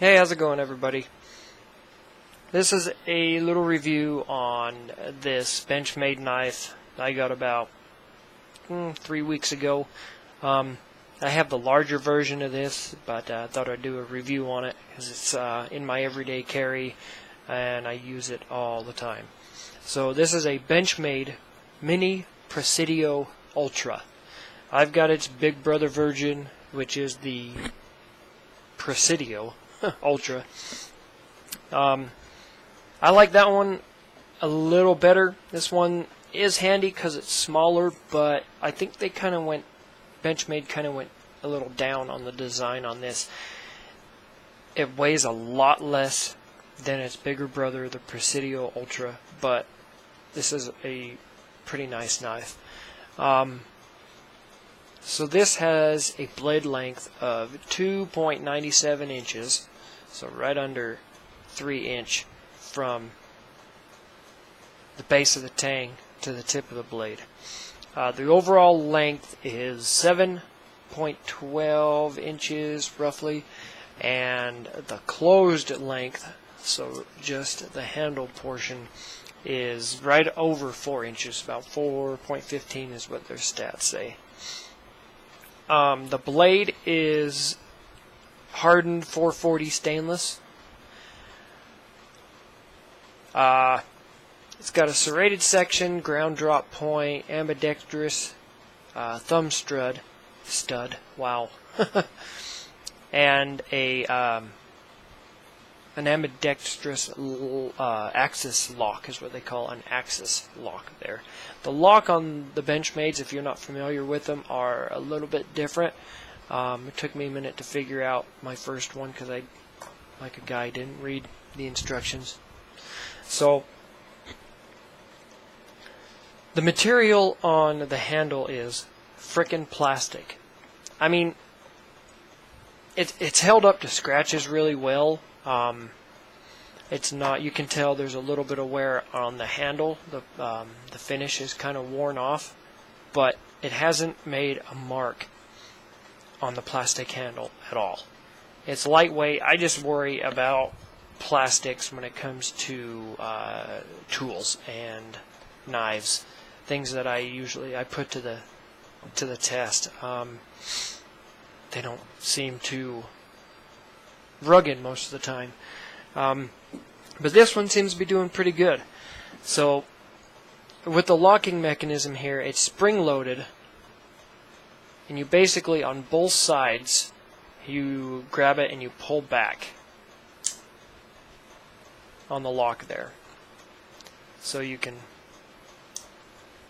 Hey, how's it going, everybody? This is a little review on this Benchmade knife I got about 3 weeks ago. I have the larger version of this, but I thought I'd do a review on it because it's in my everyday carry and I use it all the time. So this is a Benchmade Mini Presidio Ultra. I've got its big brother version, which is the Presidio Ultra. I like that one a little better. This one is handy because it's smaller, but I think they Benchmade kind of went a little down on the design on this. It weighs a lot less than its bigger brother, the Presidio Ultra, but this is a pretty nice knife. So this has a blade length of 2.97 inches, so right under 3 inch from the base of the tang to the tip of the blade. The overall length is 7.12 inches roughly, and the closed length, so just the handle portion, is right over 4 inches, about 4.15 is what their stats say. The blade is hardened 440 stainless. It's got a serrated section, ground drop point, ambidextrous thumb stud, wow, and an ambidextrous axis lock is what they call an axis lock there. The lock on the Benchmades, if you're not familiar with them, are a little bit different. It took me a minute to figure out my first one because I, like a guy, didn't read the instructions. So the material on the handle is frickin' plastic. I mean, it's held up to scratches really well. It's not. You can tell there's a little bit of wear on the handle. The finish is kind of worn off, but it hasn't made a mark on the plastic handle at all. It's lightweight. I just worry about plastics when it comes to tools and knives, things that I put to the test. They don't seem too rugged most of the time, but this one seems to be doing pretty good. So with the locking mechanism here, it's spring loaded, and you basically, on both sides, you grab it and you pull back on the lock there, so you can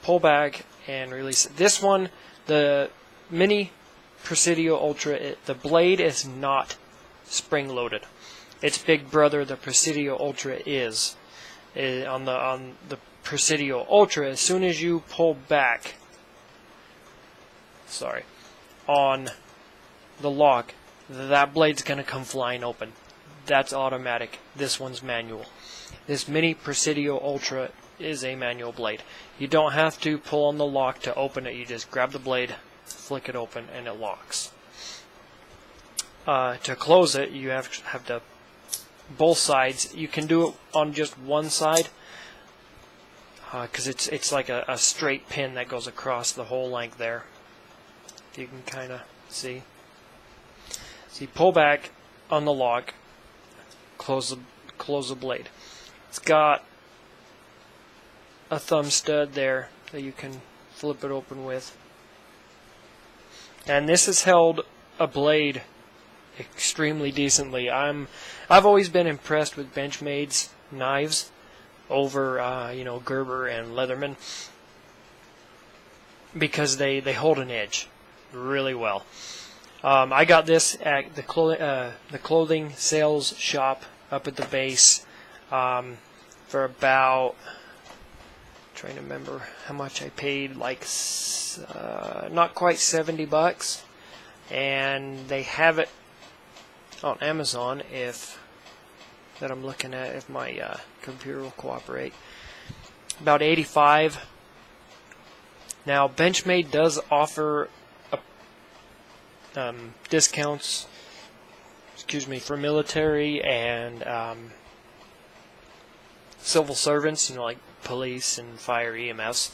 pull back and release it. This one, the Mini Presidio Ultra, the blade is not spring loaded. Its big brother, the Presidio Ultra, is. On the Presidio Ultra, as soon as you pull back, on the lock, that blade's going to come flying open. That's automatic. This one's manual. This Mini Presidio Ultra is a manual blade. You don't have to pull on the lock to open it. You just grab the blade, flick it open, and it locks. To close it, you have to both sides. You can do it on just one side because it's like a straight pin that goes across the whole length there. If you can kind of see. So you pull back on the lock, close the blade. It's got a thumb stud there that you can flip it open with. And this has held a blade extremely decently. I've always been impressed with Benchmade's knives over Gerber and Leatherman because they hold an edge really well. I got this at the clothing sales shop up at the base for about, trying to remember how much I paid, like not quite $70, and they have it on Amazon that I'm looking at, if my computer will cooperate, about $85. Now Benchmade does offer discounts for military and civil servants, like police and fire, EMS.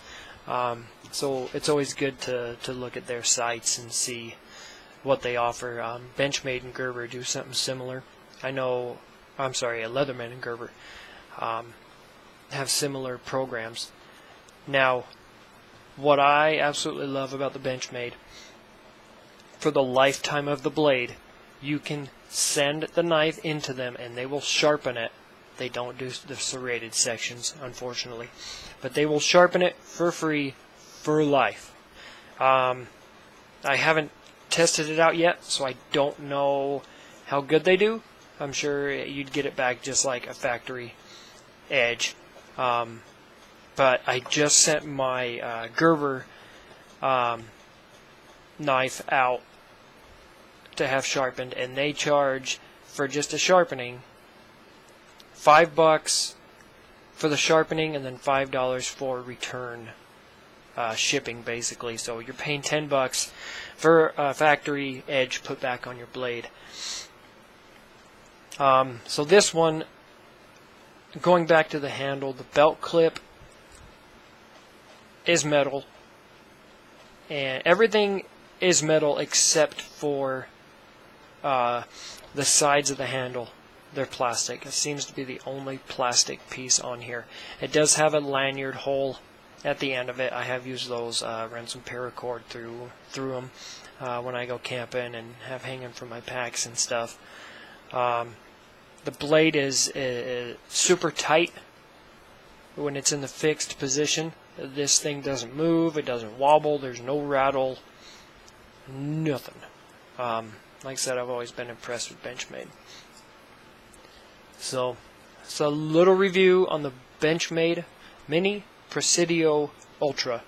So it's always good to look at their sites and see what they offer. Benchmade and Gerber do something similar. Leatherman and Gerber have similar programs. Now, what I absolutely love about the Benchmade, for the lifetime of the blade, you can send the knife into them and they will sharpen it. They don't do the serrated sections, unfortunately, but they will sharpen it for free for life. I haven't tested it out yet, so I don't know how good they do. I'm sure you'd get it back just like a factory edge. But I just sent my Gerber knife out to have sharpened, and they charge for just a sharpening $5 for the sharpening, and then $5 for return shipping, basically. So you're paying $10 for a factory edge put back on your blade. So this one, going back to the handle, the belt clip is metal, and everything is metal except for the sides of the handle. They're plastic. It seems to be the only plastic piece on here. It does have a lanyard hole at the end of it. I have used those, run some paracord through them when I go camping and have hanging from my packs and stuff. The blade is super tight when it's in the fixed position. This thing doesn't move, it doesn't wobble, there's no rattle, nothing. Like I said, I've always been impressed with Benchmade. So, it's a little review on the Benchmade Mini Presidio Ultra.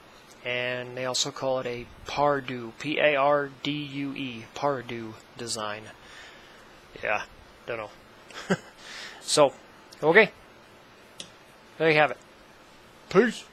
And they also call it a Pardue, P-A-R-D-U-E, Pardue design. Yeah, don't know. So, okay. There you have it. Peace.